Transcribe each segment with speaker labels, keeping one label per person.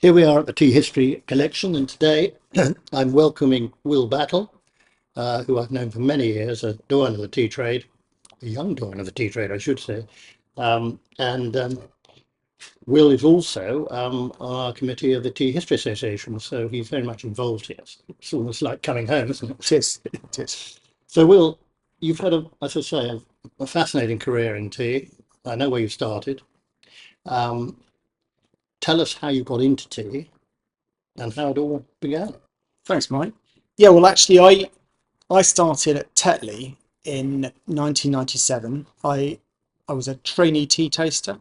Speaker 1: Here we are at the Tea History Collection, and today I'm welcoming Will Battle, who I've known for many years, a doyen of the tea trade, a young doyen of the tea trade, I should say. And Will is also on our committee of the Tea History Association, so he's very much involved here. It's almost like coming home, isn't it?
Speaker 2: It is. It is.
Speaker 1: So, Will, you've had, as I say, a fascinating career in tea. I know where you started. Um, Tell us how you got into tea and how it all began.
Speaker 2: Thanks, Mike. Yeah, well, actually, I started at Tetley in 1997. I was a trainee tea taster.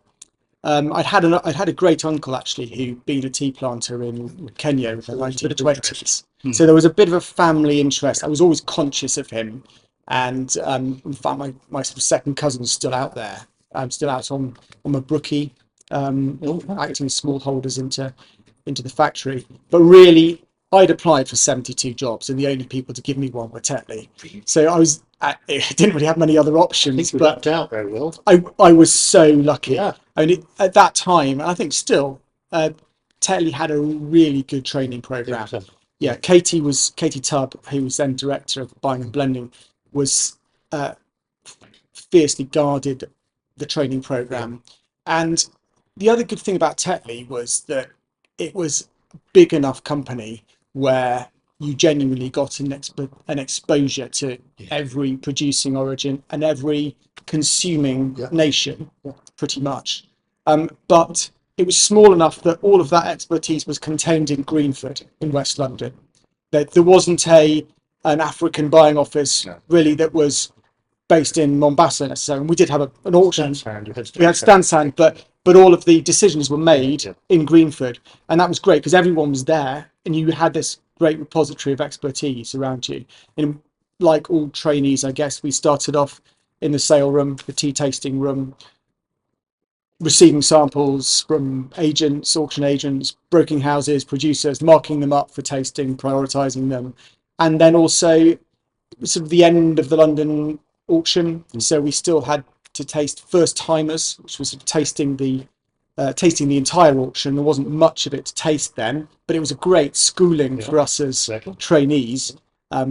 Speaker 2: I'd had a great uncle actually who'd been a tea planter in Kenya in the 1920s. So there was a bit of a family interest. I was always conscious of him, and in fact, my sort of second cousin's still out there. I'm still out on my brookie, acting as smallholders into the factory. But really, I'd applied for 72 jobs, and the only people to give me one were Tetley. So I didn't really have many other
Speaker 1: I
Speaker 2: options.
Speaker 1: think you
Speaker 2: But
Speaker 1: lucked out very well.
Speaker 2: I was so lucky.
Speaker 1: Yeah,
Speaker 2: I mean, at that time, and I think still, Tetley had a really good training program.
Speaker 1: so.
Speaker 2: Yeah, Katie Tubb, who was then director of buying and blending, was uh, fiercely guarded the training program. And the other good thing about Tetley was that it was a big enough company where you genuinely got an exposure to every producing origin and every consuming
Speaker 1: Yeah.
Speaker 2: nation,
Speaker 1: Yeah.
Speaker 2: pretty much. But it was small enough that all of that expertise was contained in Greenford in West London. There wasn't an African buying office
Speaker 1: No.
Speaker 2: really that was based in Mombasa necessarily. And we did have an auction.
Speaker 1: Stand, you had
Speaker 2: We had stand, but all of the decisions were made in Greenford, and that was great because everyone was there, and you had this great repository of expertise around you. And like all trainees, I guess we started off in the sale room, the tea tasting room, receiving samples from agents, auction agents, broking houses, producers, marking them up for tasting, prioritizing them, and then also sort of the end of the London auction. So we still had to taste first timers, which was sort of tasting the entire auction. There wasn't much of it to taste then, but it was a great schooling for us as
Speaker 1: exactly.
Speaker 2: trainees.
Speaker 1: I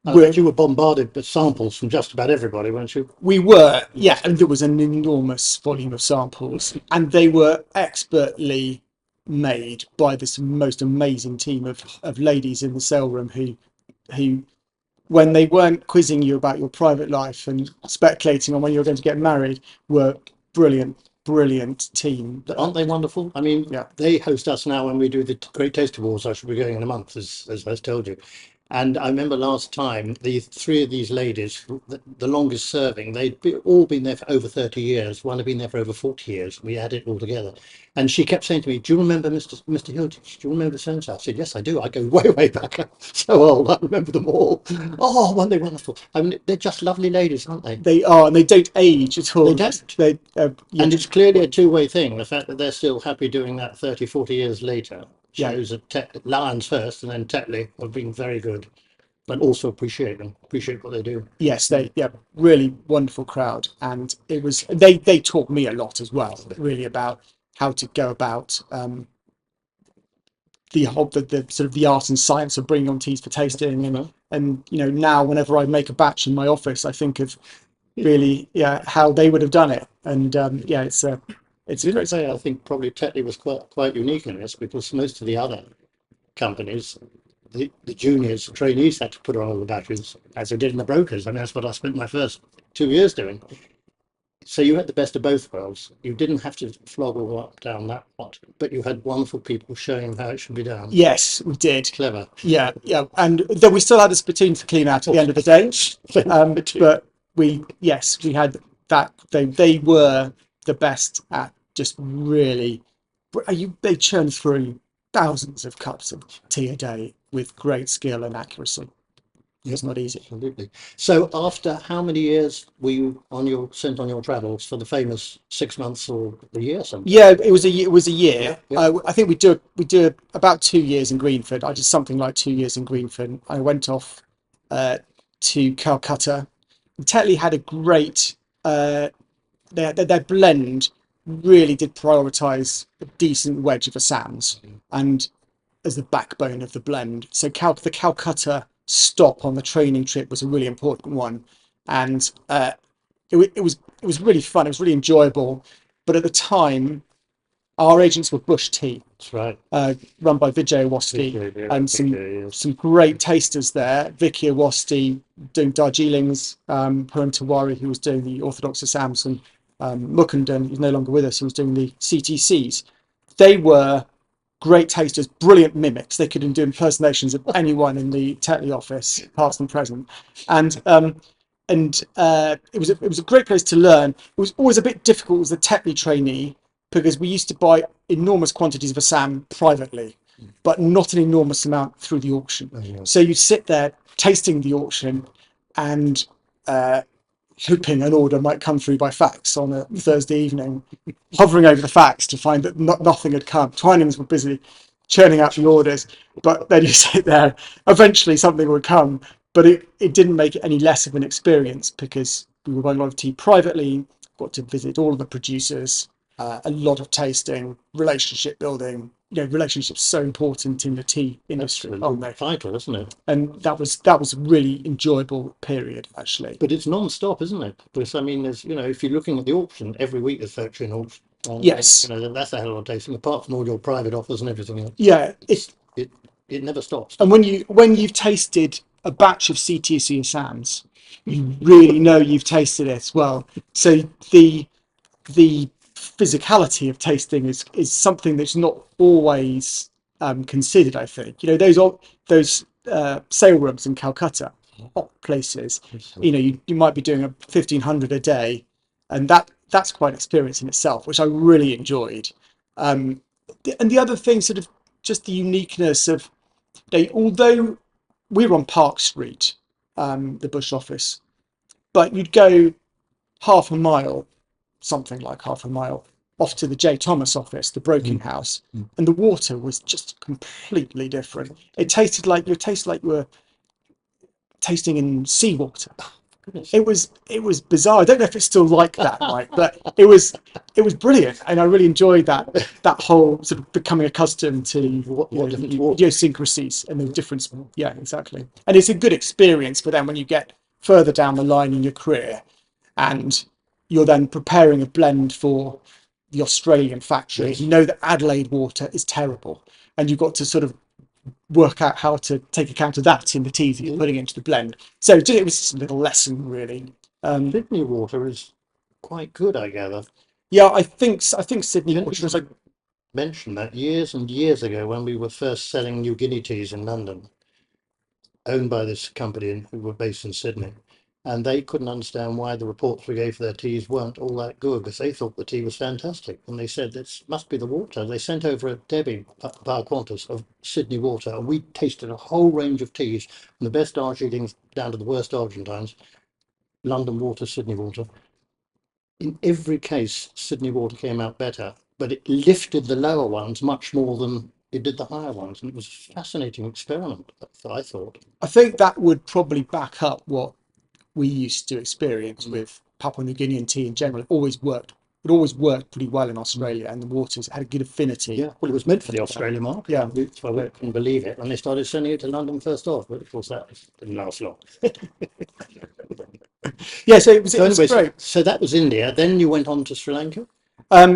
Speaker 1: bet you were bombarded with samples from just about everybody, weren't you?
Speaker 2: We were, yeah, and there was an enormous volume of samples, and they were expertly made by this most amazing team of ladies in the sale room who when they weren't quizzing you about your private life and speculating on when you were going to get married, were brilliant team.
Speaker 1: Aren't they wonderful? I mean,
Speaker 2: Yeah.
Speaker 1: they host us now when we do the Great Taste Awards. I should be going in a month, as I told you. And I remember last time, the three of these ladies, the longest serving, all been there for over 30 years. One had been there for over 40 years. We had it all together. And she kept saying to me, "Do you remember Mr. Hilditch? Do you remember so-and-so?" I said, "Yes, I do. I go way back. I'm so old. I remember them all." Oh, weren't they wonderful? I mean, they're just lovely ladies, aren't they?
Speaker 2: They are, and they don't age at all.
Speaker 1: They don't.
Speaker 2: Yeah,
Speaker 1: And it's clearly a two-way thing. The fact that they're still happy doing that 30, 40 years later
Speaker 2: Yeah.
Speaker 1: shows that Lions first and then Tetley have been very good, but also appreciate them, appreciate what they do.
Speaker 2: yes, really wonderful crowd, and they taught me a lot as well, really about how to go about the sort of the art and science of bringing on teas for tasting, and now whenever I make a batch in my office, I think of really how they would have done it, and it's
Speaker 1: Did I
Speaker 2: great.
Speaker 1: say I think probably Tetley was quite unique in this because most of the other companies, the juniors, the trainees had to put on all the batteries as they did in the brokers. I mean, that's what I spent my first 2 years doing. So you had the best of both worlds. You didn't have to flog all up down that pot, but you had wonderful people showing how it should be done.
Speaker 2: Yes, we did.
Speaker 1: Clever.
Speaker 2: Yeah, and then we still had a spittoon to clean out at the end of the day. But we had that. They were the best at just really. They churned through thousands of cups of tea a day with great skill and accuracy. It's not easy.
Speaker 1: Absolutely. So after how many years were you sent on your travels for the famous 6 months or the year something?
Speaker 2: Yeah, it was a year.
Speaker 1: Yeah.
Speaker 2: I think we do about 2 years in Greenford. I did something like 2 years in Greenford. I went off to Calcutta. Tetley had a great their blend really did prioritise a decent wedge of Assams and as the backbone of the blend. So the Calcutta stop on the training trip was a really important one, and it was really fun. It was really enjoyable. But at the time, our agents were Bush Tea,
Speaker 1: That's right.
Speaker 2: run by Vijay Awasthi, and some great tasters there. Vicky Awasthi doing Darjeelings, Puran Tawari, who was doing the Orthodox Assams, and Mukundan, who's no longer with us, who was doing the CTCs. They were great tasters, brilliant mimics. They could do impersonations of anyone in the Tetley office, past and present, and it was a great place to learn. It was always a bit difficult as a Tetley trainee because we used to buy enormous quantities of Assam privately, but not an enormous amount through the auction.
Speaker 1: Oh, yeah.
Speaker 2: So you'd sit there tasting the auction and hoping an order might come through by fax on a Thursday evening, hovering over the fax to find that nothing had come. Twinings were busy churning out the orders, but then you sit there, eventually something would come, but it didn't make it any less of an experience because we were buying a lot of tea privately, got to visit all of the producers, a lot of tasting, relationship building. Relationships so important in the tea industry, aren't they?
Speaker 1: Vital, isn't it?
Speaker 2: And that was a really enjoyable period, actually.
Speaker 1: But it's non-stop, isn't it? Because I mean, there's if you're looking at the auction every week, there's virtually an auction.
Speaker 2: Yes.
Speaker 1: That's a hell of a lot of tasting. Apart from all your private offers and everything else.
Speaker 2: Yeah,
Speaker 1: It never stops.
Speaker 2: and when you've tasted a batch of CTC Assams, you really know you've tasted it well. So the physicality of tasting is something that's not always considered. I think those sale rooms in Calcutta, hot places. You might be doing a 1,500 a day, and that's quite an experience in itself, which I really enjoyed. And the other thing, sort of, just the uniqueness of, although we were on Park Street, the Bush office, but you'd go something like half a mile off to the J. Thomas office, the broking house, and the water was just completely different. It tasted like you were tasting in seawater. It was bizarre. I don't know if it's still like that, Mike, but it was brilliant, and I really enjoyed that whole sort of becoming accustomed to idiosyncrasies and the difference. Yeah, exactly. And it's a good experience for them when you get further down the line in your career, and you're then preparing a blend for the Australian factory. You know that Adelaide water is terrible, and you've got to sort of work out how to take account of that in the teas that you're putting into the blend. So it was just a little lesson, really.
Speaker 1: Sydney water is quite good, I gather.
Speaker 2: Yeah, I think Sydney water is like.
Speaker 1: Mentioned that years and years ago when we were first selling New Guinea teas in London, owned by this company who were based in Sydney. And they couldn't understand why the reports we gave for their teas weren't all that good, because they thought the tea was fantastic. And they said, this must be the water. They sent over a Debbie par Qantas of Sydney water, and we tasted a whole range of teas, from the best Darjeelings down to the worst Argentines, London water, Sydney water. In every case, Sydney water came out better, but it lifted the lower ones much more than it did the higher ones. And it was a fascinating experiment, I thought.
Speaker 2: I think that would probably back up what we used to experience with Papua New Guinean tea in general. It always worked pretty well in Australia, and the waters had a good affinity.
Speaker 1: Yeah, well, it was meant for the Australian market.
Speaker 2: Yeah,
Speaker 1: that's why we couldn't believe it, and they started sending it to London first off. But of course, that didn't last long.
Speaker 2: Yeah, so it was great.
Speaker 1: So that was India. Then you went on to Sri Lanka.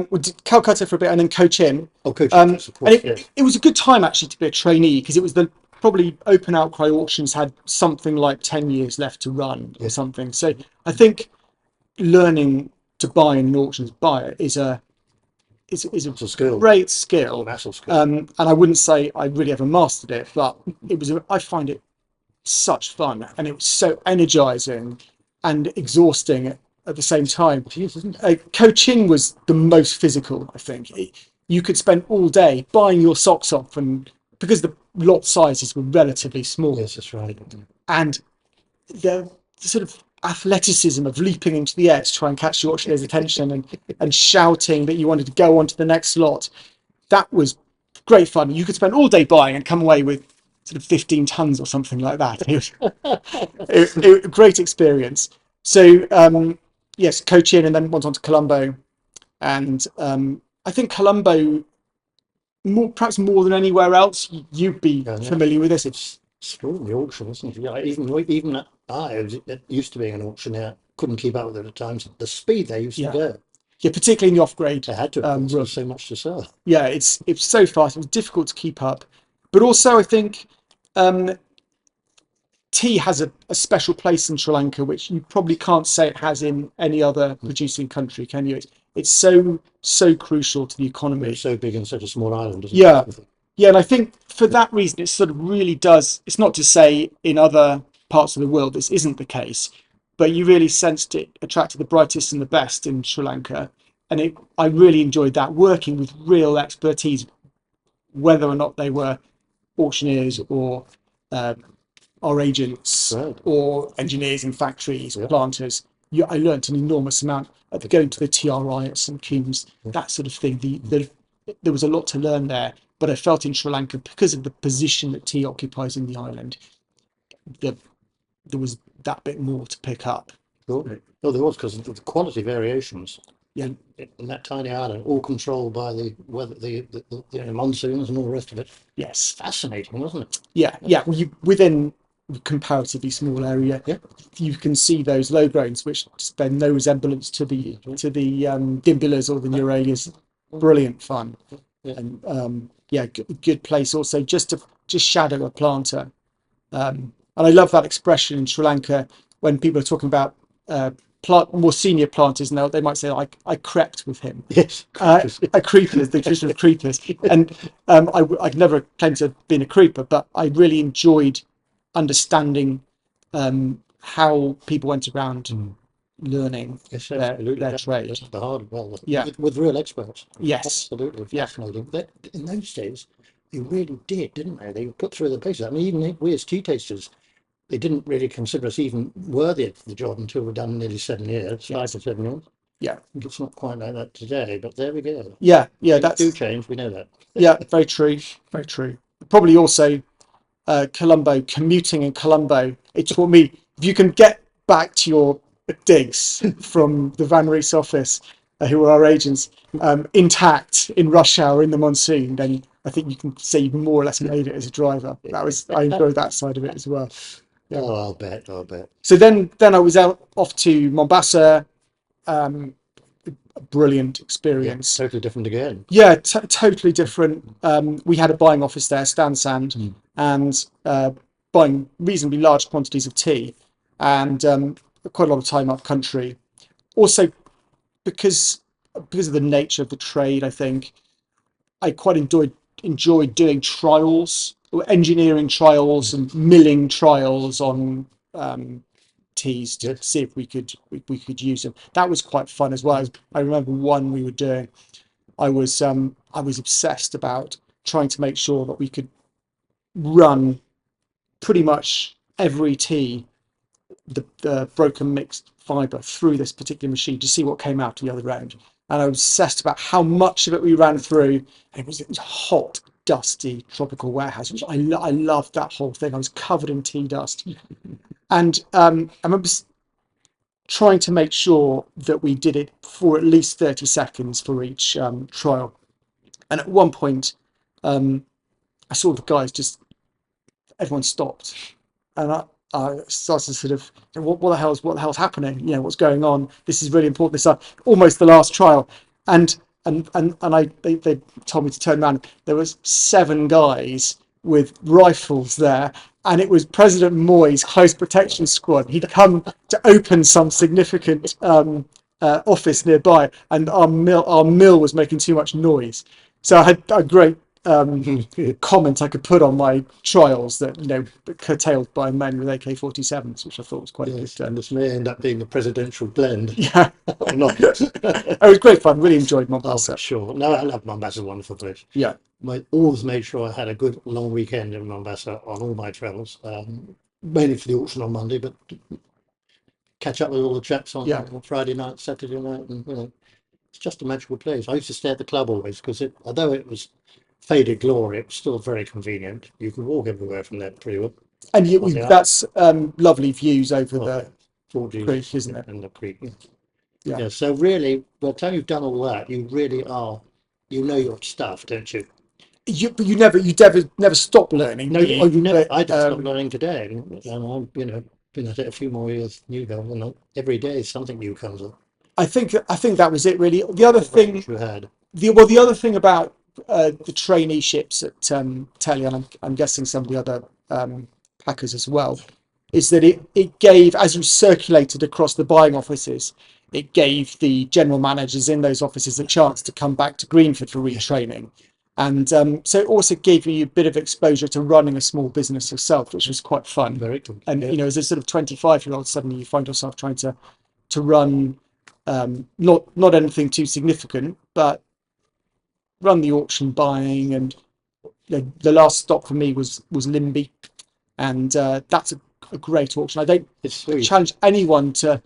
Speaker 2: We did Calcutta for a bit, and then Cochin.
Speaker 1: Oh, Cochin, of course.
Speaker 2: And it was a good time actually to be a trainee, because it was probably open outcry auctions had something like 10 years left to run or something. So I think learning to buy in an auctions buyer is a
Speaker 1: skill.
Speaker 2: Great skill.
Speaker 1: Massive skill.
Speaker 2: And I wouldn't say I really ever mastered it, but I find it such fun, and it was so energizing and exhausting at the same time.
Speaker 1: Jeez, isn't it?
Speaker 2: Cochin was the most physical, I think. You could spend all day buying your socks off, and because the lot sizes were relatively small.
Speaker 1: Yes, that's right.
Speaker 2: And the sort of athleticism of leaping into the air to try and catch the auctioneer's attention and shouting that you wanted to go on to the next lot, that was great fun. You could spend all day buying and come away with sort of 15 tons or something like that. It was a great experience. So yes, Cochin, and then went on to Colombo, And I think Colombo, perhaps more than anywhere else, you'd be
Speaker 1: Yeah, no,
Speaker 2: familiar with this.
Speaker 1: it's extraordinary auction, isn't it? Yeah, even it used to being an auctioneer, couldn't keep up with it at times. The speed they used to
Speaker 2: Yeah,
Speaker 1: go,
Speaker 2: yeah, particularly in the off-grade
Speaker 1: they had to, of course,
Speaker 2: room.
Speaker 1: there's so much to sell.
Speaker 2: Yeah, it's so fast. It was difficult to keep up, but also I think um, tea has a special place in Sri Lanka, which you probably can't say it has in any other producing country, can you? It's so crucial to the
Speaker 1: We're
Speaker 2: economy.
Speaker 1: so big in such a small island, isn't
Speaker 2: Yeah,
Speaker 1: it?
Speaker 2: yeah, and I think for that reason, it sort of really does. It's not to say in other parts of the world this isn't the case, but you really sensed it attracted the brightest and the best in Sri Lanka, and I really enjoyed that working with real expertise, whether or not they were auctioneers or uh, our agents
Speaker 1: Right.
Speaker 2: or engineers in factories,
Speaker 1: Yeah.
Speaker 2: planters. I learnt an enormous amount at going to the TRI at St Kilda, that sort of thing. There was a lot to learn there, but I felt in Sri Lanka, because of the position that tea occupies in the island, that there was that bit more to pick up.
Speaker 1: Sure. Oh, there was, because of the quality variations
Speaker 2: Yeah.
Speaker 1: in that tiny island, all controlled by the weather, the monsoons and all the rest of it.
Speaker 2: Yes.
Speaker 1: Fascinating, wasn't it?
Speaker 2: Yeah. Yeah. Well, within a comparatively small area,
Speaker 1: Yeah.
Speaker 2: you can see those low grades, which bear no resemblance to the Dimbulas or the Neuralias. Brilliant fun.
Speaker 1: Yeah.
Speaker 2: And yeah, good place also just to shadow a planter. And I love that expression in Sri Lanka when people are talking about more senior planters. Now they might say, I crept with him.
Speaker 1: Yes.
Speaker 2: A creepers, the tradition of creepers. And I've never claimed to have been a creeper, but I really enjoyed understanding how people went around learning
Speaker 1: Yes,
Speaker 2: their
Speaker 1: absolutely.
Speaker 2: trade.
Speaker 1: That's the hard, well,
Speaker 2: Yeah.
Speaker 1: with real experts.
Speaker 2: Yes.
Speaker 1: Absolutely
Speaker 2: Yeah.
Speaker 1: fascinating. In those days, they really did, didn't they? They were put through the paces. I mean, even we as tea tasters, they didn't really consider us even worthy of the job until we've done nearly 7 years,
Speaker 2: Yes.
Speaker 1: 5 to 7 years.
Speaker 2: Yeah.
Speaker 1: I think it's not quite like that today, but there we go.
Speaker 2: Yeah. Yeah.
Speaker 1: Things do
Speaker 2: That's
Speaker 1: change, we know that.
Speaker 2: yeah. Very true. Very true. Probably also Colombo, commuting in Colombo, it taught me if you can get back to your digs from the Van Rees office, who were our agents, intact in rush hour in the monsoon, then I think you can say you've more or less made it as a driver. I enjoyed that side of it as well. Yeah.
Speaker 1: Oh, I'll bet.
Speaker 2: So then I was off to Mombasa. Brilliant
Speaker 1: Yeah,
Speaker 2: experience.
Speaker 1: totally different again.
Speaker 2: Yeah, totally different. We had a buying office there, Sand, and buying reasonably large quantities of tea, and quite a lot of time up country. Also, because of the nature of the trade, I think I quite enjoyed doing trials, or engineering trials and milling trials on teas to
Speaker 1: Yes.
Speaker 2: see if we could use them. That was quite fun as well. I remember one we were doing. I was obsessed about trying to make sure that we could run pretty much every tea, the broken mixed fibre, through this particular machine to see what came out the other end. And I was obsessed about how much of it we ran through. And it was a hot, dusty tropical warehouse, which I loved that whole thing. I was covered in tea dust. And I remember trying to make sure that we did it for at least 30 seconds for each trial. And at one point, I saw the guys everyone stopped, and I started to sort of, what the hell's happening? You know, what's going on? This is really important. This is almost the last trial, and they told me to turn around. There was 7 guys with rifles there, and it was President Moy's close protection squad. He'd come to open some significant office nearby, and our mill was making too much noise. So I had a great comment I could put on my trials that, curtailed by men with AK-47s, which I thought was quite
Speaker 1: Yes,
Speaker 2: good.
Speaker 1: and this may end up being a presidential blend.
Speaker 2: Yeah,
Speaker 1: Or not.
Speaker 2: it was great fun. Really enjoyed
Speaker 1: Oh,
Speaker 2: Mombasa.
Speaker 1: for sure. No, I love Mombasa, a wonderful place.
Speaker 2: Yeah,
Speaker 1: I always made sure I had a good long weekend in Mombasa on all my travels, mainly for the auction on Monday, but catch up with all the chaps on,
Speaker 2: yeah,
Speaker 1: on Friday night, Saturday night, and it's just a magical place. I used to stay at the club always because although it was faded glory, it was still very convenient. You could walk everywhere from there pretty well.
Speaker 2: and
Speaker 1: On the
Speaker 2: that's lovely views over
Speaker 1: oh,
Speaker 2: the
Speaker 1: Fort
Speaker 2: creek,
Speaker 1: Jesus
Speaker 2: isn't it?
Speaker 1: and the creek. Yeah.
Speaker 2: Yeah.
Speaker 1: Yeah. So really, by the time you've done all that, you really are, you know your stuff, don't you?
Speaker 2: But you never stop learning,
Speaker 1: No,
Speaker 2: do
Speaker 1: oh,
Speaker 2: you?
Speaker 1: you never.
Speaker 2: But
Speaker 1: I didn't stop learning today, and I'm, been at it a few more years. You know, and every day something new comes up.
Speaker 2: I think that was it really. The other
Speaker 1: The range
Speaker 2: thing,
Speaker 1: you had.
Speaker 2: the other thing about the traineeships at Telly, and I'm guessing some of the other packers as well, is that it gave, as you circulated across the buying offices, it gave the general managers in those offices a chance to come back to Greenford for retraining. And so it also gave you a bit of exposure to running a small business yourself, which was quite fun.
Speaker 1: Very good.
Speaker 2: And
Speaker 1: Yeah.
Speaker 2: as a sort of 25-year-old, suddenly you find yourself trying to run not anything too significant, but run the auction buying. And the last stop for me was Limby, and that's a great auction. I don't
Speaker 1: It's sweet.
Speaker 2: challenge anyone to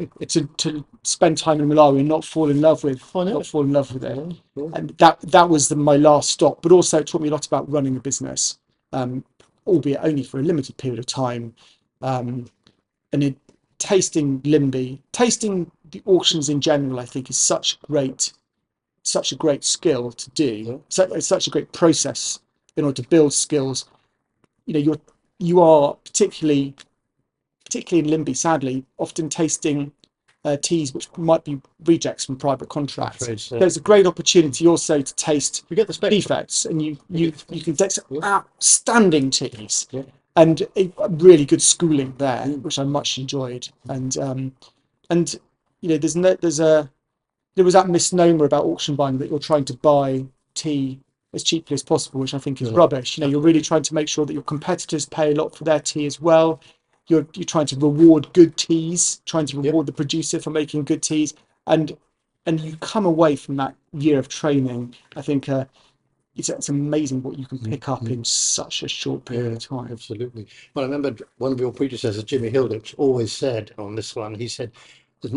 Speaker 2: spend time in Malawi and not fall in love with
Speaker 1: I know.
Speaker 2: not fall in love with it.
Speaker 1: Yeah, yeah.
Speaker 2: And that was my last stop, but also it taught me a lot about running a business, um, albeit only for a limited period of time. Um, and tasting Limby, tasting the auctions in general, I think is such a great skill to do.
Speaker 1: Yeah.
Speaker 2: So it's such a great process in order to build skills. You are particularly in Limby, sadly, often tasting teas which might be rejects from private contracts.
Speaker 1: Afraid so.
Speaker 2: There's a great opportunity also to taste
Speaker 1: You get the spectrum.
Speaker 2: defects, and you
Speaker 1: get the
Speaker 2: can taste
Speaker 1: Yeah.
Speaker 2: outstanding teas,
Speaker 1: Yeah.
Speaker 2: and a really good schooling there,
Speaker 1: Mm.
Speaker 2: which I much enjoyed. And there was that misnomer about auction buying that you're trying to buy tea as cheaply as possible, which I think is
Speaker 1: Yeah.
Speaker 2: rubbish. You're really trying to make sure that your competitors pay a lot for their tea as well. You're trying to reward good teas, trying to reward the producer for making good teas, and you come away from that year of training. I think it's amazing what you can pick up in such a short period of time.
Speaker 1: Absolutely. Well, I remember one of your predecessors, Jimmy Hilditch, always said on this one, he said, there's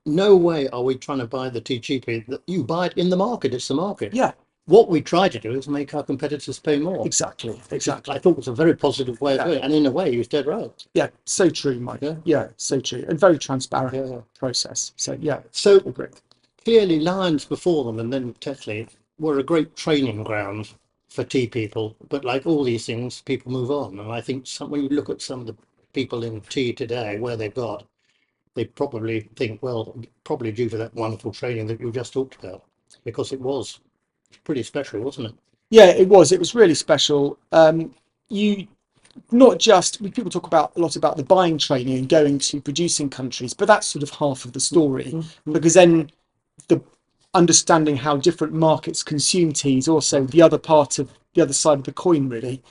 Speaker 1: no way are we trying to buy the tea cheaply. You buy it in the market, it's the market.
Speaker 2: Yeah,
Speaker 1: What we try to do is make our competitors pay more.
Speaker 2: exactly.
Speaker 1: I thought it was a very positive way of doing it. And in a way, he was dead right.
Speaker 2: Yeah, so true, Mike. Yeah, so true. And very transparent process. So, yeah.
Speaker 1: So
Speaker 2: all great.
Speaker 1: clearly, Lions before them and then Tetley were a great training ground for tea people. But like all these things, people move on. And I think when you look at some of the people in tea today, where they've got, they probably think, well, probably due to that wonderful training that you just talked about, because it was pretty special, wasn't it?
Speaker 2: Yeah, it was. It was really special. You not just people talk about a lot about the buying training and going to producing countries, but that's sort of half of the story, because then the understanding how different markets consume tea is also the other side of the coin, really.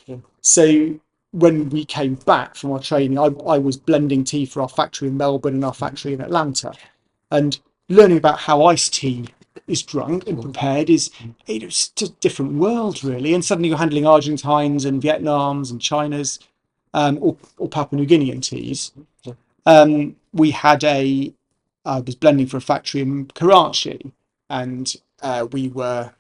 Speaker 2: So when we came back from our training, I was blending tea for our factory in Melbourne and our factory in Atlanta, and learning about how iced tea is drunk and prepared it's just a different world, really. And suddenly you're handling Argentines and Vietnams and Chinas, or Papua New Guinean teas. We had I was blending for a factory in Karachi, and we were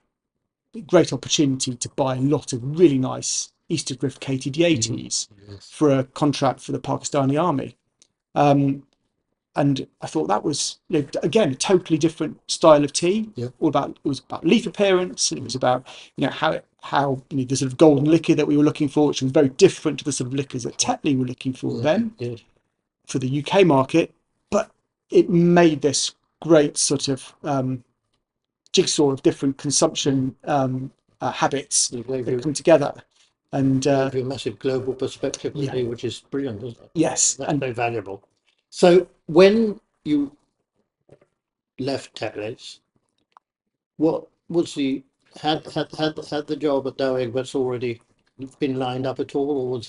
Speaker 2: great opportunity to buy a lot of really nice Eastern Drift KTDA teas for a contract for the Pakistani army. And I thought that was, again, a totally different style of tea.
Speaker 1: Yeah.
Speaker 2: It was about leaf appearance. It was about, how the sort of golden liquor that we were looking for, which was very different to the sort of liquors that Tetley were looking for then for the UK market. But it made this great sort of jigsaw of different consumption habits that come together. And
Speaker 1: give you a massive global perspective, which is brilliant, isn't it?
Speaker 2: yes,
Speaker 1: That's very valuable. So when you left Tetley's, what was had the job at Dow Egberts already been lined up at all, or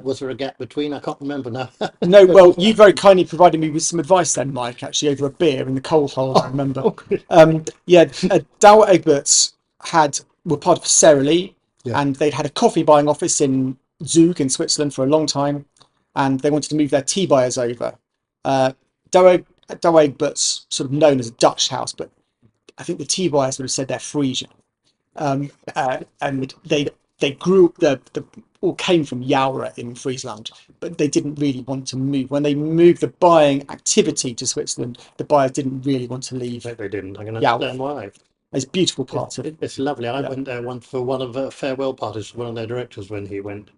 Speaker 1: was there a gap between? I can't remember now.
Speaker 2: No, well, you very kindly provided me with some advice then, Mike, actually over a beer in the coal hole, I remember. Dow Egberts were part of Sara Lee, and they'd had a coffee buying office in Zug in Switzerland for a long time, and they wanted to move their tea buyers over. Dow Egberts, sort of known as a Dutch house, but I think the tea buyers would have said they're Frisian. And they grew the all came from Yaura in Friesland, but they didn't really want to move. When they moved the buying activity to Switzerland, the buyers didn't really want to leave
Speaker 1: No, they didn't. I can
Speaker 2: Yaura.
Speaker 1: understand why.
Speaker 2: It's a beautiful part of
Speaker 1: It's lovely. I
Speaker 2: yeah.
Speaker 1: went there one for one of the farewell parties. One of their directors when he went.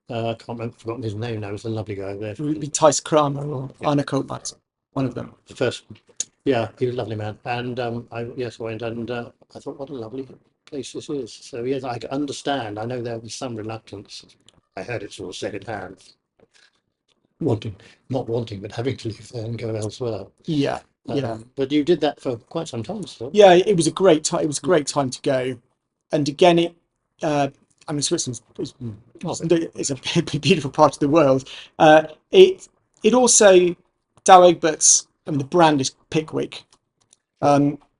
Speaker 1: I can't remember, forgotten his name now. He's a lovely guy there.
Speaker 2: It would be Thijs Kramer or
Speaker 1: Yeah.
Speaker 2: Arne Koopmans, one of them.
Speaker 1: The first, yeah, he was a lovely man. And I went and I thought, what a lovely place this is. So yes, I can understand. I know there was some reluctance. I heard it sort of second hand, not wanting, but having to leave there and go elsewhere.
Speaker 2: Yeah, yeah.
Speaker 1: But you did that for quite some time still.
Speaker 2: Yeah, it was a great time. It was a great time to go. And again, I mean, Switzerland is it's a beautiful part of the world. It also, Dow Egberts, I mean, the brand is Pickwick,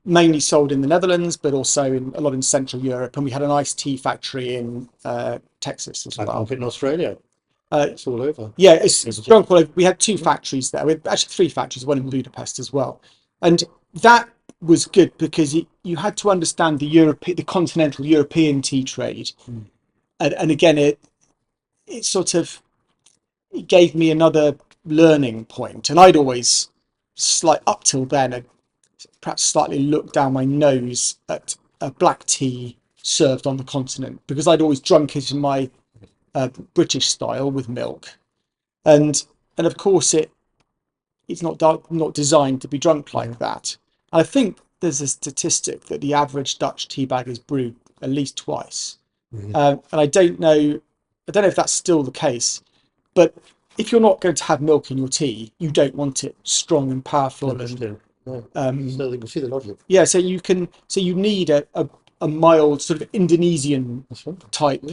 Speaker 2: mainly sold in the Netherlands, but also in a lot in Central Europe. And we had an iced tea factory in Texas as well.
Speaker 1: In Australia. It's all over.
Speaker 2: Yeah, it's drunk all over. We had two factories there. We had actually three factories, one in Budapest as well. And that was good because you had to understand the continental European tea trade. And again, it sort of it gave me another learning point. And I'd always, up till then, perhaps slightly looked down my nose at black tea served on the continent because I'd always drunk it in my British style with milk, and of course it's not designed to be drunk like that. And I think there's a statistic that the average Dutch tea bag is brewed at least twice, and I don't know if that's still the case, but if you're not going to have milk in your tea, you don't want it strong and powerful.
Speaker 1: So you can see the logic.
Speaker 2: Yeah, so you need a mild sort of Indonesian type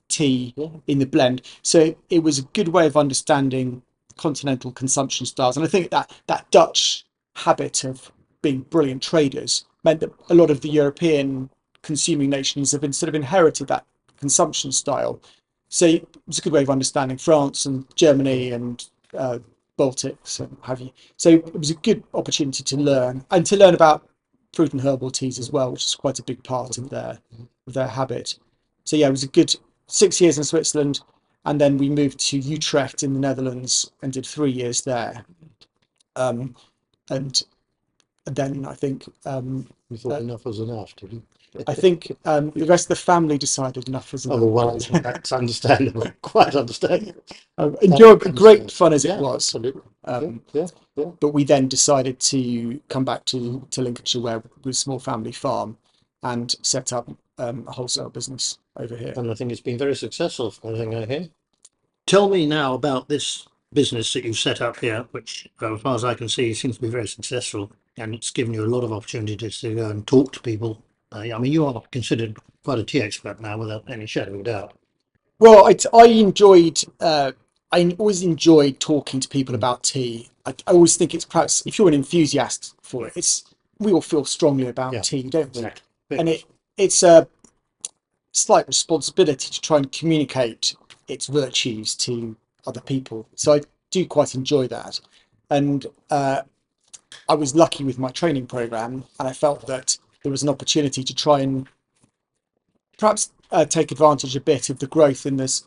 Speaker 2: tea in the blend. So it was a good way of understanding continental consumption styles. And I think that Dutch habit of being brilliant traders meant that a lot of the European consuming nations have sort of inherited that consumption style. So it was a good way of understanding France and Germany and Baltics and have you. So it was a good opportunity to learn about fruit and herbal teas as well, which is quite a big part of their habit. So yeah, it was a good 6 years in Switzerland, and then we moved to Utrecht in the Netherlands and did 3 years there. And then I think
Speaker 1: you thought enough was enough, did you?
Speaker 2: I think the rest of the family decided enough was enough.
Speaker 1: Oh well, that's understandable, quite understandable.
Speaker 2: Enjoyable, great fun as it was.
Speaker 1: Absolutely.
Speaker 2: But we then decided to come back to Lincolnshire, where with a small family farm, and set up a wholesale business over here.
Speaker 1: And I think it's been very successful, from everything I hear. Tell me now about this business that you've set up here, which, as far as I can see, seems to be very successful, and it's given you a lot of opportunities to go and talk to people. I mean, you are considered quite a tea expert now, without any shadow of a doubt.
Speaker 2: Well, I always enjoyed talking to people about tea. I always think it's perhaps, if you're an enthusiast for it, we all feel strongly about tea, don't we?
Speaker 1: Exactly.
Speaker 2: And it's a slight responsibility to try and communicate its virtues to other people. So I do quite enjoy that. And I was lucky with my training program, and I felt that there was an opportunity to try and perhaps take advantage a bit of the growth in this,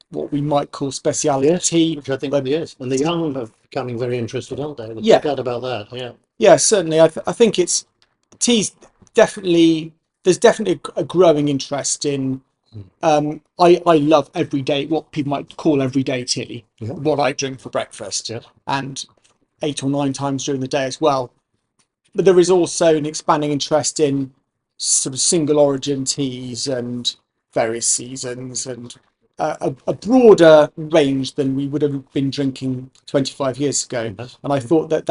Speaker 2: what we might call speciality tea.
Speaker 1: Which I think is. And the young are becoming very interested, aren't they? There's
Speaker 2: no
Speaker 1: doubt about that, yeah.
Speaker 2: Yeah, certainly. I think tea's definitely, there's definitely a growing interest in, I love everyday, what people might call everyday tea, what I drink for breakfast, and 8 or 9 times during the day as well. But there is also an expanding interest in sort of single origin teas and various seasons and a broader range than we would have been drinking 25 years ago. And I thought that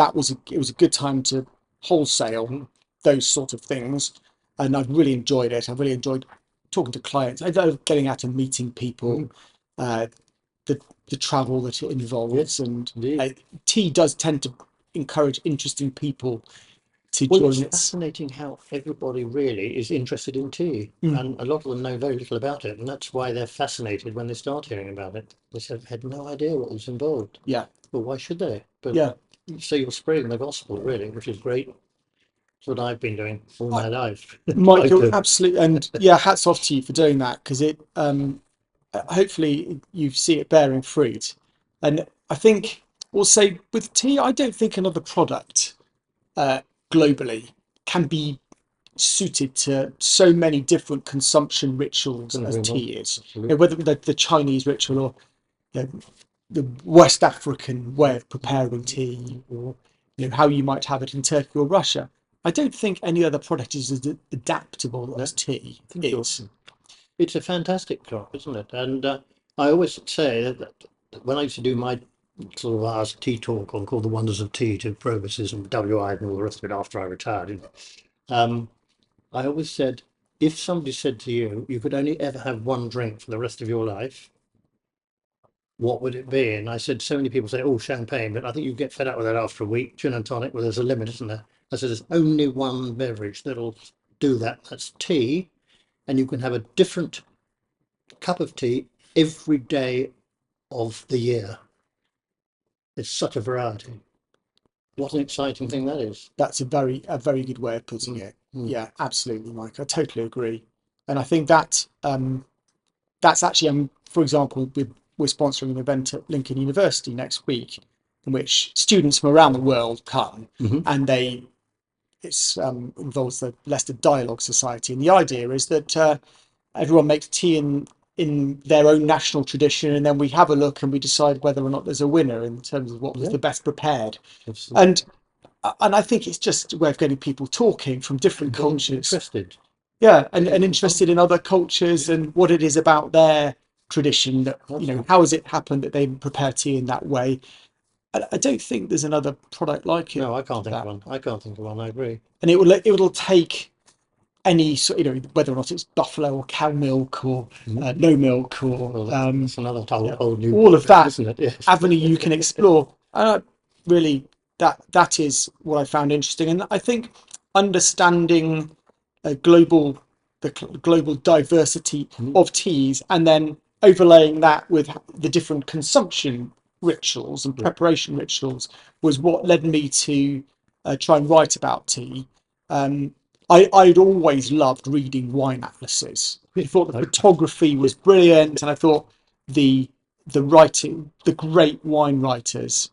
Speaker 2: it was a good time to wholesale those sort of things. And I've really enjoyed it. I've really enjoyed talking to clients. I love getting out and meeting people, the travel that it involves. And tea does tend to encourage interesting people to join.
Speaker 1: It's fascinating how everybody really is interested in tea, and a lot of them know very little about it, and that's why they're fascinated when they start hearing about it. They had no idea what was involved.
Speaker 2: Yeah.
Speaker 1: Well, why should they? But so you're spreading the gospel, really, which is great. It's what I've been doing all my life.
Speaker 2: Mike, you're absolutely, and hats off to you for doing that, because hopefully you see it bearing fruit. And I think also with tea, I don't think another product globally can be suited to so many different consumption rituals
Speaker 1: Couldn't
Speaker 2: as
Speaker 1: agree more.
Speaker 2: tea is.
Speaker 1: Absolutely.
Speaker 2: Whether the Chinese ritual or the West African way of preparing tea, or how you might have it in Turkey or Russia. I don't think any other product is as adaptable as tea is.
Speaker 1: It's a fantastic crop, isn't it? And I always say that when I used to do my sort of Ask Tea talk on called The Wonders of Tea to Provosts and WI and all the rest of it after I retired, um, I always said, if somebody said to you, you could only ever have one drink for the rest of your life, what would it be? And I said, so many people say, oh, champagne, but I think you get fed up with that after a week. Gin and tonic, well, there's a limit, isn't there? I said, there's only one beverage that'll do that. That's tea. And you can have a different cup of tea every day of the year. It's such a variety. What an exciting thing that is.
Speaker 2: That's a very good way of putting
Speaker 1: Mm,
Speaker 2: it.
Speaker 1: mm.
Speaker 2: Yeah, absolutely, Mike. I totally agree. And I think that that's actually, for example, we're sponsoring an event at Lincoln University next week, in which students from around the world come,
Speaker 1: Mhm.
Speaker 2: and it's involves the Leicester Dialogue Society, and the idea is that everyone makes tea in their own national tradition, and then we have a look and we decide whether or not there's a winner in terms of what was
Speaker 1: Yeah,
Speaker 2: the best prepared.
Speaker 1: absolutely.
Speaker 2: And I think it's just a way of getting people talking from different
Speaker 1: Getting
Speaker 2: cultures.
Speaker 1: interested.
Speaker 2: Yeah, and interested in other cultures and what it is about their tradition that,
Speaker 1: Absolutely.
Speaker 2: how has it happened that they prepare tea in that way. I don't think there's another product like it
Speaker 1: No, I can't
Speaker 2: for
Speaker 1: think of
Speaker 2: that.
Speaker 1: one. I can't think of one. I agree.
Speaker 2: And it will take any sort, whether or not it's buffalo or cow milk or
Speaker 1: Mhm.
Speaker 2: no milk or
Speaker 1: Well, that's another whole new
Speaker 2: all of
Speaker 1: ballgame,
Speaker 2: that
Speaker 1: isn't it? Yes.
Speaker 2: avenue you can explore. Really, that is what I found interesting, and I think understanding global global diversity
Speaker 1: Mhm.
Speaker 2: of teas, and then overlaying that with the different consumption rituals and
Speaker 1: Yeah.
Speaker 2: preparation rituals was what led me to try and write about tea. Um, I'd always loved reading wine atlases. I thought the photography was brilliant, and I thought the writing, the great wine writers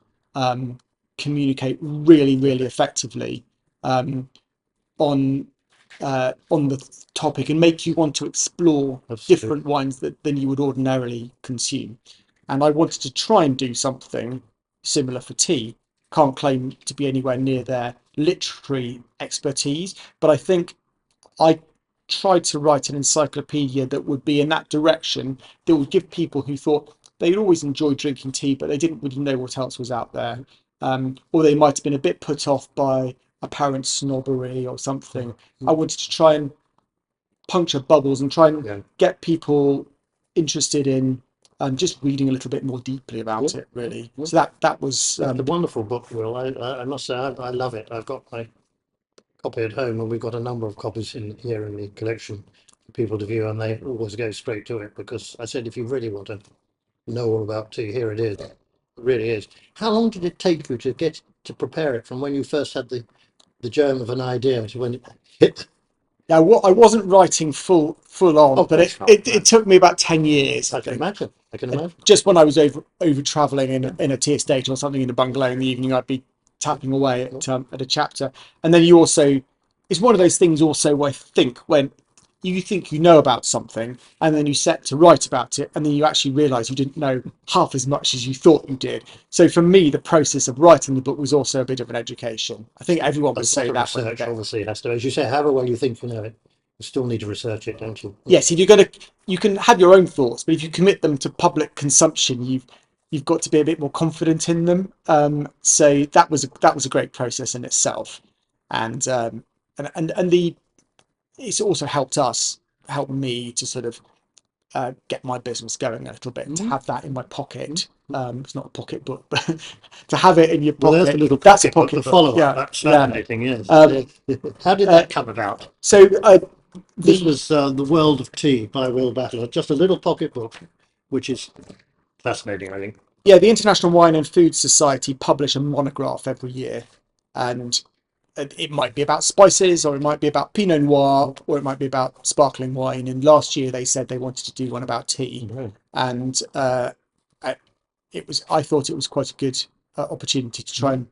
Speaker 2: communicate really, really effectively um, on on the topic and make you want to explore
Speaker 1: Absolutely.
Speaker 2: different wines than you would ordinarily consume. And I wanted to try and do something similar for tea. Can't claim to be anywhere near their literary expertise, but I think I tried to write an encyclopedia that would be in that direction, that would give people who thought they'd always enjoyed drinking tea, but they didn't really know what else was out there. Or they might have been a bit put off by apparent snobbery or something. I wanted to try and puncture bubbles and try and
Speaker 1: Yeah.
Speaker 2: get people interested in just reading a little bit more deeply about
Speaker 1: Yeah.
Speaker 2: it, really.
Speaker 1: Yeah.
Speaker 2: So that was
Speaker 1: It's a wonderful book, Will. I must say, I love it. I've got my copy at home, and we've got a number of copies in here in the collection for people to view, and they always go straight to it because I said, if you really want to know all about tea, here it is. It really is. How long did it take you to get to prepare it from when you first had the germ of an idea to when it hit?
Speaker 2: Now, I wasn't writing full on,
Speaker 1: Of
Speaker 2: but
Speaker 1: course not.
Speaker 2: it took me about 10 years, I
Speaker 1: I can
Speaker 2: think.
Speaker 1: imagine. I can imagine.
Speaker 2: Just when I was over traveling in a tea estate or something in a bungalow in the evening, I'd be tapping away at a chapter. And then it's one of those things also where I think when you think you know about something and then you set to write about it and then you actually realize you didn't know half as much as you thought you did. So for me, the process of writing the book was also a bit of an education. I think everyone
Speaker 1: A
Speaker 2: would
Speaker 1: lot
Speaker 2: say
Speaker 1: of
Speaker 2: that when they
Speaker 1: research,
Speaker 2: go.
Speaker 1: obviously, it has to. As you say, however well you think you know it, you still need to research it, don't you?
Speaker 2: Yes, if you're going to, you can have your own thoughts, but if you commit them to public consumption, you've got to be a bit more confident in them. So that was a great process in itself, and the it's also helped me to sort of get my business going a little bit, and to have that in my pocket. It's not a pocket book, but to have it in your
Speaker 1: Well, there's the
Speaker 2: pocket,
Speaker 1: little
Speaker 2: that's a
Speaker 1: pocket book, the
Speaker 2: pocket book.
Speaker 1: follow-up.
Speaker 2: Yeah,
Speaker 1: That's
Speaker 2: yeah.
Speaker 1: fascinating, yes.
Speaker 2: Um,
Speaker 1: How did
Speaker 2: uh,
Speaker 1: that come about?
Speaker 2: so
Speaker 1: This
Speaker 2: the
Speaker 1: was The World of Tea by Will Battle, just a little pocket book, which is fascinating, I think.
Speaker 2: Yeah, the International Wine and Food Society publish a monograph every year, and it might be about spices, or it might be about Pinot Noir, or it might be about sparkling wine. And last year they said they wanted to do one about tea,
Speaker 1: Right.
Speaker 2: and I thought it was quite a good opportunity to try and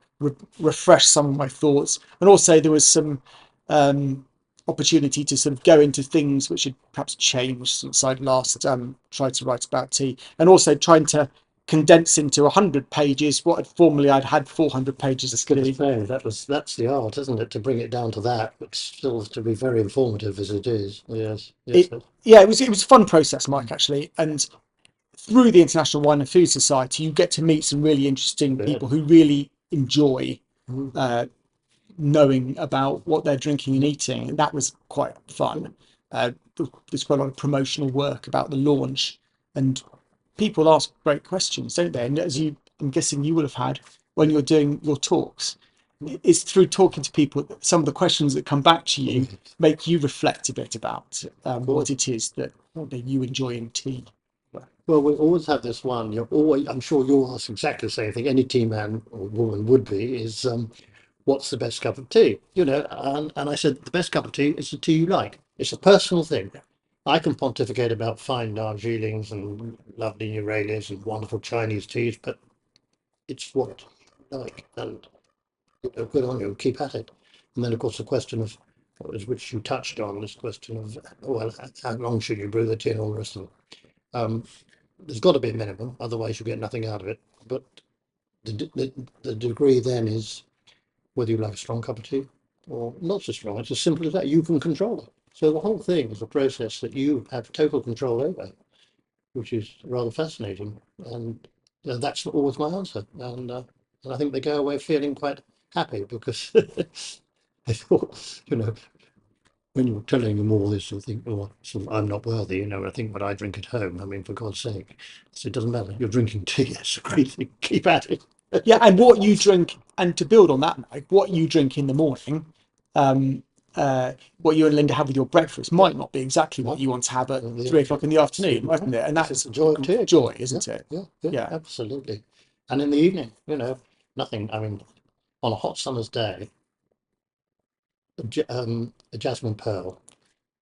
Speaker 2: refresh some of my thoughts, and also there was some opportunity to sort of go into things which had perhaps changed since I'd last tried to write about tea, and also trying to condense into 100 pages what I'd had 400 pages to
Speaker 1: Good
Speaker 2: do.
Speaker 1: to say, that's the art, isn't it? To bring it down to that, but still to be very informative as it is. Yes, yes.
Speaker 2: It was a fun process, Mike, actually, and through the International Wine and Food Society, you get to meet some really interesting people who really enjoy knowing about what they're drinking and eating, and that was quite fun. There's quite a lot of promotional work about the launch, and people ask great questions, don't they? And I'm guessing you will have had when you're doing your talks. It's through talking to people that some of the questions that come back to you make you reflect a bit about what it is that you enjoy in tea.
Speaker 1: Well, we always have this one. You're always, I'm sure you'll ask exactly the same thing. Any tea man or woman would be is, what's the best cup of tea? And I said the best cup of tea is the tea you like. It's a personal thing. I can pontificate about fine Darjeelings and lovely Uralias and wonderful Chinese teas, but it's what you like, and good on you. Keep at it. And then, of course, the question of which you touched on, this question of, well, how long should you brew the tea and all the rest of it. There's got to be a minimum, otherwise you get nothing out of it. But the degree then is whether you like a strong cup of tea or not so strong. It's as simple as that. You can control it. So the whole thing is a process that you have total control over, which is rather fascinating. And that's always my answer. And I think they go away feeling quite happy because they thought, when you're telling them all this, you think, oh, so I'm not worthy, I think what I drink at home. I mean, for God's sake. So it doesn't matter. You're drinking tea. It's a great thing. Keep at it.
Speaker 2: Yeah, and what you drink, and to build on that, Mike, what you drink in the morning, um, what you and Linda have with your breakfast might not be exactly what you want to have at 3 o'clock in the afternoon, mightn't it? And that's
Speaker 1: the joy of tea.
Speaker 2: joy, isn't it?
Speaker 1: Yeah, absolutely. And in the evening, nothing. I mean, on a hot summer's day, a jasmine pearl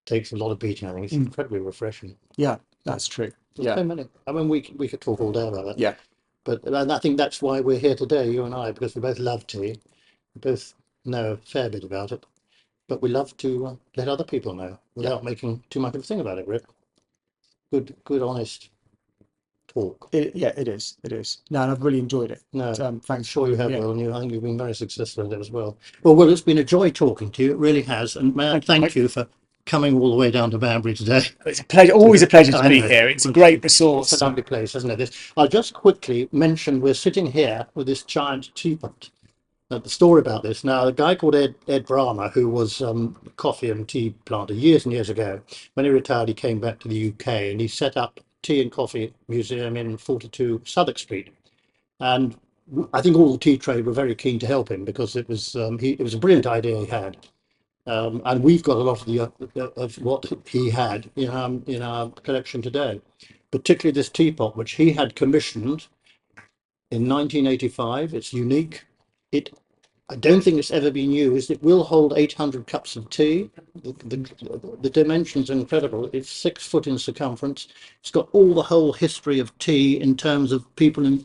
Speaker 1: takes a lot of beating. I think it's incredibly refreshing.
Speaker 2: Yeah, that's true.
Speaker 1: There's so many. I mean, we could talk all day about that.
Speaker 2: Yeah.
Speaker 1: But and I think that's why we're here today, you and I, because we both love tea. We both know a fair bit about it, but we love to let other people know without making too much of a thing about it, Rick. Good, honest talk.
Speaker 2: It is. It is. No, and I've really enjoyed it.
Speaker 1: No,
Speaker 2: But,
Speaker 1: I'm
Speaker 2: thanks.
Speaker 1: sure you have, Will, and I think you've been very successful in it as well. Well, it's been a joy talking to you. It really has. And may I thank you for coming all the way down to Banbury today.
Speaker 2: It's a pleasure. Always a pleasure to
Speaker 1: I
Speaker 2: be
Speaker 1: know.
Speaker 2: here. It's a great
Speaker 1: It's
Speaker 2: resource.
Speaker 1: a lovely place, isn't it? I'll just quickly mention we're sitting here with this giant teapot. The story about this now, a guy called Ed Brahma, who was coffee and tea planter years and years ago, when he retired, he came back to the UK and he set up Tea and Coffee Museum in 42 Southwark Street. And I think all the tea trade were very keen to help him because it was a brilliant idea he had. And we've got a lot of of what he had in our collection today, particularly this teapot, which he had commissioned in 1985. It's unique. I don't think it's ever been used. It will hold 800 cups of tea. The dimensions are incredible. It's 6 foot in circumference. It's got all the whole history of tea in terms of people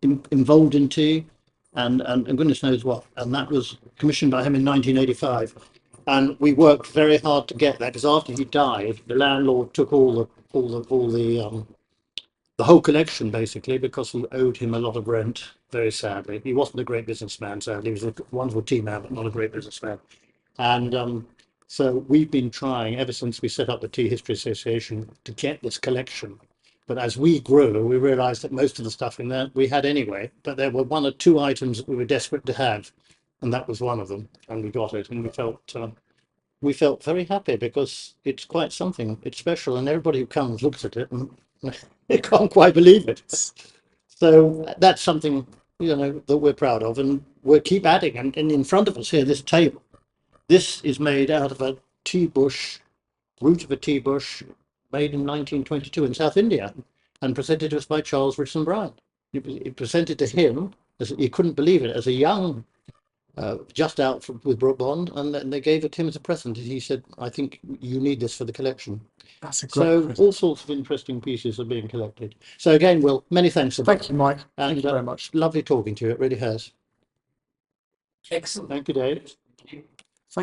Speaker 1: involved in tea and goodness knows what. And that was commissioned by him in 1985. And we worked very hard to get that because after he died, the landlord took the whole collection basically because we owed him a lot of rent. Very sadly, he wasn't a great businessman. Sadly, he was a wonderful tea man, but not a great businessman. And so we've been trying ever since we set up the Tea History Association to get this collection. But as we grew, we realised that most of the stuff in there we had anyway. But there were one or two items that we were desperate to have, and that was one of them. And we got it, and we felt very happy because it's quite something. It's special, and everybody who comes looks at it and they can't quite believe it. So that's something that we're proud of, and we'll keep adding. And in front of us here, this table, this is made out of a tea bush, root of a tea bush, made in 1922 in South India, and presented to us by Charles Richardson Bryan. It presented to him as he couldn't believe it as a young just out with Brook Bond, and then they gave it to him as a present. He said, "I think you need this for the collection."
Speaker 2: That's a great
Speaker 1: So
Speaker 2: present.
Speaker 1: all sorts of interesting pieces are being collected. So again, Will, many thanks for that.
Speaker 2: Thank you, Mike.
Speaker 1: And
Speaker 2: Thank you very much.
Speaker 1: lovely talking to you. It really has.
Speaker 3: Excellent.
Speaker 1: Thank you, Dave.